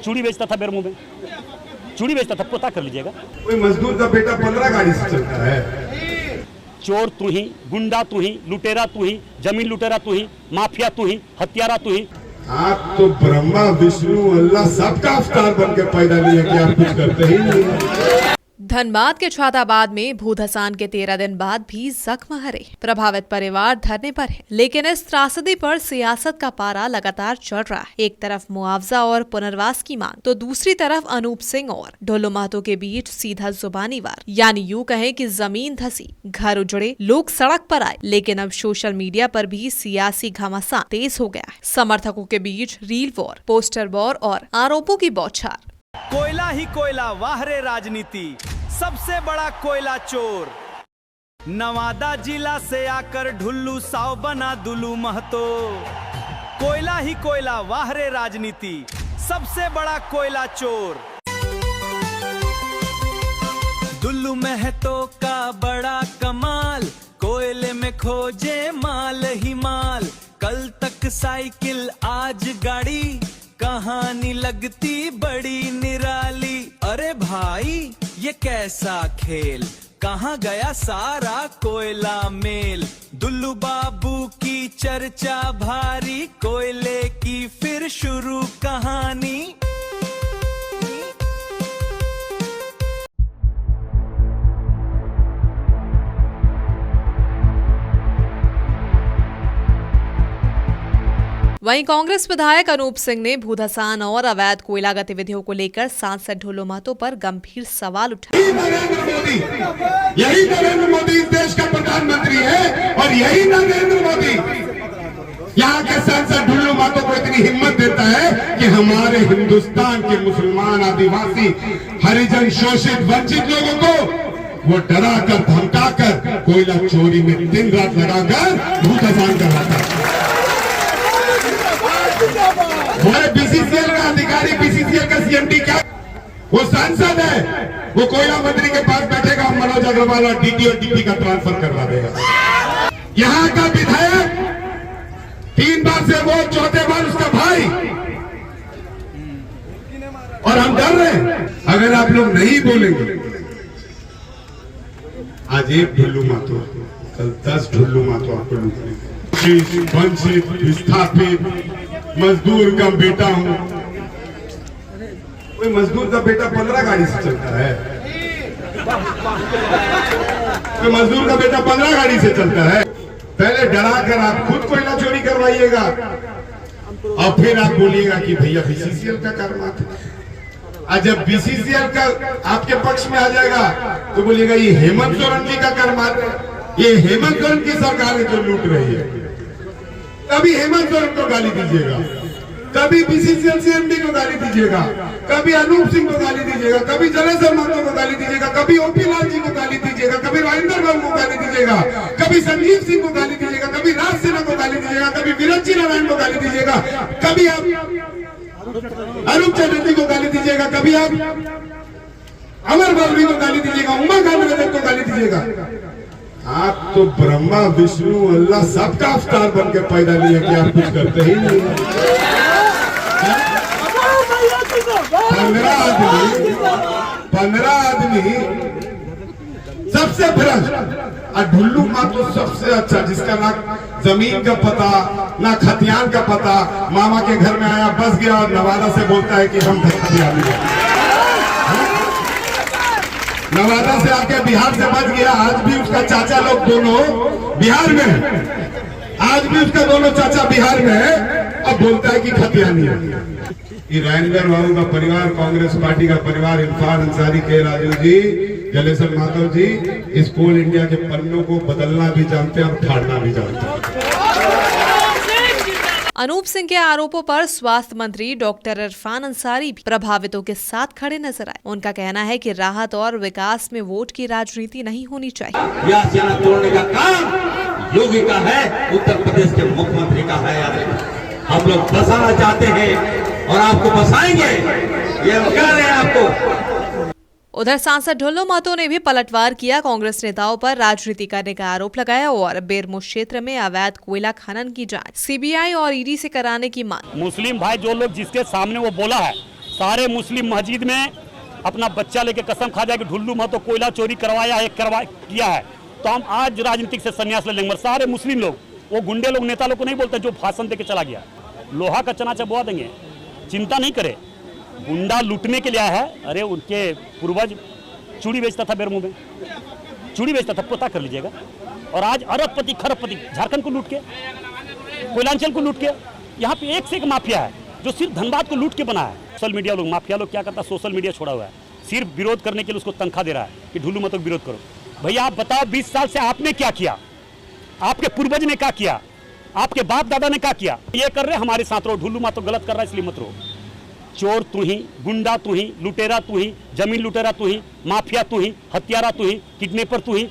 चूड़ी बेचता था बेरमू में, चूड़ी बेचता था, पता कर लीजिएगा। कोई मजदूर का बेटा 15 गाड़ी से चलता है। चोर तू ही, गुंडा तू ही, लुटेरा तू ही, जमीन लुटेरा तू ही, माफिया तू ही, हत्यारा तू ही। आप तो ब्रह्मा विष्णु अल्लाह सबका अवतार बन के पैदा नहीं है कि आप कुछ करते ही नहीं है। धनबाद के छाताबाद में भूधसान के 13 दिन बाद भी जख्म हरे। प्रभावित परिवार धरने पर है, लेकिन इस त्रासदी पर सियासत का पारा लगातार चढ़ रहा है। एक तरफ मुआवजा और पुनर्वास की मांग, तो दूसरी तरफ अनूप सिंह और ढोलो महतो के बीच सीधा जुबानी वार। यानी यूं कहें कि जमीन धसी, घर उजड़े, लोग सड़क पर आए। लेकिन अब सोशल मीडिया पर भी सियासी घमासान तेज हो गया है। समर्थकों के बीच रील वॉर, पोस्टर वॉर और आरोपों की बौछार। कोयला ही कोयला, वाह रे राजनीति, सबसे बड़ा कोयला चोर। नवादा जिला से आकर ढुल्लू साव बना दुल्लू महतो। कोयला ही कोयला, वाह रे राजनीति, सबसे बड़ा कोयला चोर। दुल्लू महतो का बड़ा कमाल, कोयले में खोजे माल ही माल। कल तक साइकिल आज गाड़ी, कहानी लगती बड़ी निराली। अरे भाई ये कैसा खेल, कहाँ गया सारा कोयला मेल। दुल्लू बाबू की चर्चा भारी, कोयले की फिर शुरू कहानी। वहीं कांग्रेस विधायक अनूप सिंह ने भूधसान और अवैध कोयला गतिविधियों को लेकर सांसद ढोलो महतो पर गंभीर सवाल उठाए। यही नरेंद्र मोदी इस देश का प्रधानमंत्री है और यही नरेंद्र मोदी यहाँ के सांसद ढोलो महतो को इतनी हिम्मत देता है कि हमारे हिंदुस्तान के मुसलमान, आदिवासी, हरिजन, शोषित, वंचित लोगों को वो डरा कर धमका कर कोयला चोरी में दिन रात लगाकर भूधसान करवाता है। हमारे बीसीसीएल का अधिकारी, बीसीसीएल का सीएमडी क्या, वो सांसद है, वो कोयला मंत्री के पास बैठेगा, मनोज अग्रवाल और डीटी और डीपी का ट्रांसफर करवा देगा। यहाँ का विधायक 3 बार से वो, चौथे बार उसका भाई, और हम डर रहे हैं। अगर आप लोग नहीं बोलेंगे, आज एक ढुल्लू महतो, कल 10 ढुल्लू महतो आपको लूटेंगे। वंचित, विस्थापित, मजदूर का बेटा हूं। कोई मजदूर का बेटा 15 गाड़ी से चलता है। कोई मजदूर का बेटा 15 गाड़ी से चलता है। पहले डरा कर आप खुद कोयला चोरी करवाइएगा और फिर आप बोलिएगा कि भैया बीसीसीएल का कर्मा था। और जब बीसीसीएल का आपके पक्ष में आ जाएगा तो बोलिएगा ये हेमंत सोरेन जी का कर्मा था, ये हेमंत सोरेन की सरकार है जो लूट रही है। कभी हेमंत सोरेन को गाली दीजिएगा, कभी बीसीसीएल सीएमडी को गाली दीजिएगा, कभी अनूप सिंह को गाली दीजिएगा, कभी जलेसर महतो को गाली दीजिएगा, कभी ओपी लाल जी को गाली दीजिएगा, कभी राजेंद्र बाबू को गाली दीजिएगा, कभी संजीव सिंह को गाली दीजिएगा, कभी राज सिन्हा को गाली दीजिएगा, कभी विरंची नारायण को गाली दीजिएगा, कभी आप अरूप चैटर्जी को गाली दीजिएगा, कभी आप अमर बलवी को गाली दीजिएगा, उमा गांधी को गाली दीजिएगा। आप तो ब्रह्मा विष्णु अल्लाह सबका अवतार बन के पैदा नहीं है कि आप कुछ करते ही नहीं है। 15 आदमी सबसे भ्रष्ट, और ढुल्लू महतो सबसे अच्छा, जिसका ना जमीन का पता, ना खतियान का पता। मामा के घर में आया, बस गया और नवादा से बोलता है कि हम खतियान हैं। नवादा से आके बिहार से बच गया। आज भी उसका चाचा लोग दोनों बिहार में, आज भी उसका दोनों चाचा बिहार में है। अब बोलता है कि खतियानी है। ये राजेंद्र बाबू का परिवार, कांग्रेस पार्टी का परिवार, इरफान अंसारी, के राजू जी, जलेसर महतो जी, इस कोल इंडिया के पन्नों को बदलना भी जानते हैं और फाड़ना भी जानते हैं। अनूप सिंह के आरोपों पर स्वास्थ्य मंत्री डॉक्टर इरफान अंसारी भी प्रभावितों के साथ खड़े नजर आए। उनका कहना है कि राहत और विकास में वोट की राजनीति नहीं होनी चाहिए। यह सेना तोड़ने का काम योगी का है, उत्तर प्रदेश के मुख्यमंत्री का है। हम लोग बसाना चाहते हैं और आपको बसाएंगे, ये हम कह रहे हैं आपको। उधर सांसद ढोलो महतो ने भी पलटवार किया। कांग्रेस नेताओं पर राजनीति करने का आरोप लगाया और बेरमो क्षेत्र में अवैध कोयला खनन की जांच सीबीआई और ईडी से कराने की मांग। मुस्लिम भाई जो लोग जिसके सामने वो बोला है, सारे मुस्लिम मस्जिद में अपना बच्चा लेके कसम खा जाए कि ढुल्लू महतो कोयला चोरी करवाया है, किया है, तो हम आज राजनीतिक से संन्यास ले लेंगे। सारे मुस्लिम लोग, वो गुंडे लोग, नेता लोग को नहीं बोलते जो भाषण देके चला गया, लोहा का चनाचा बोआ देंगे, चिंता नहीं करे। गुंडा लूटने के लिए आया है। अरे उनके पूर्वज चूड़ी बेचता था, बेरमू में चूड़ी बेचता था, पता कर लीजिएगा। और आज अरबपति खरबपति झारखंड को लूट के, कोयलांचल को लूट के, यहाँ पे एक से एक माफिया है जो सिर्फ धनबाद को लूट के बना है। सोशल मीडिया लोग, माफिया लोग क्या करता है, सोशल मीडिया छोड़ा हुआ है, सिर्फ विरोध करने के लिए उसको तनख्वाह दे रहा है कि ढुल्लू महतो विरोध करो। भैया आप बताओ 20 साल से आपने क्या किया, आपके पूर्वज ने क्या किया, आपके बाप दादा ने क्या किया? ये कर रहे हमारे साथ रहो, ढुल्लू महतो गलत कर रहा है इसलिए मत रहो। चोर तू ही, गुंडा तू ही, लुटेरा तू ही, जमीन लुटेरा तू ही, माफिया तू ही, हत्यारा तू ही, किडनैपर तू ही।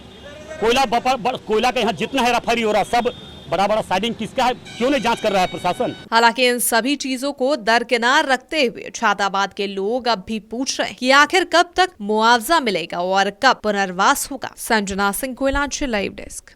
कोयला का यहाँ जितना है रफारी हो रहा, सब बड़ा बड़ा साइडिंग किसका है, क्यों नहीं जांच कर रहा है प्रशासन? हालांकि इन सभी चीजों को दरकिनार रखते हुए छाताबाद के लोग अब भी पूछ रहे हैं कि आखिर कब तक मुआवजा मिलेगा और कब पुनर्वास होगा। Sanjana Singh, Koylanchal live desk.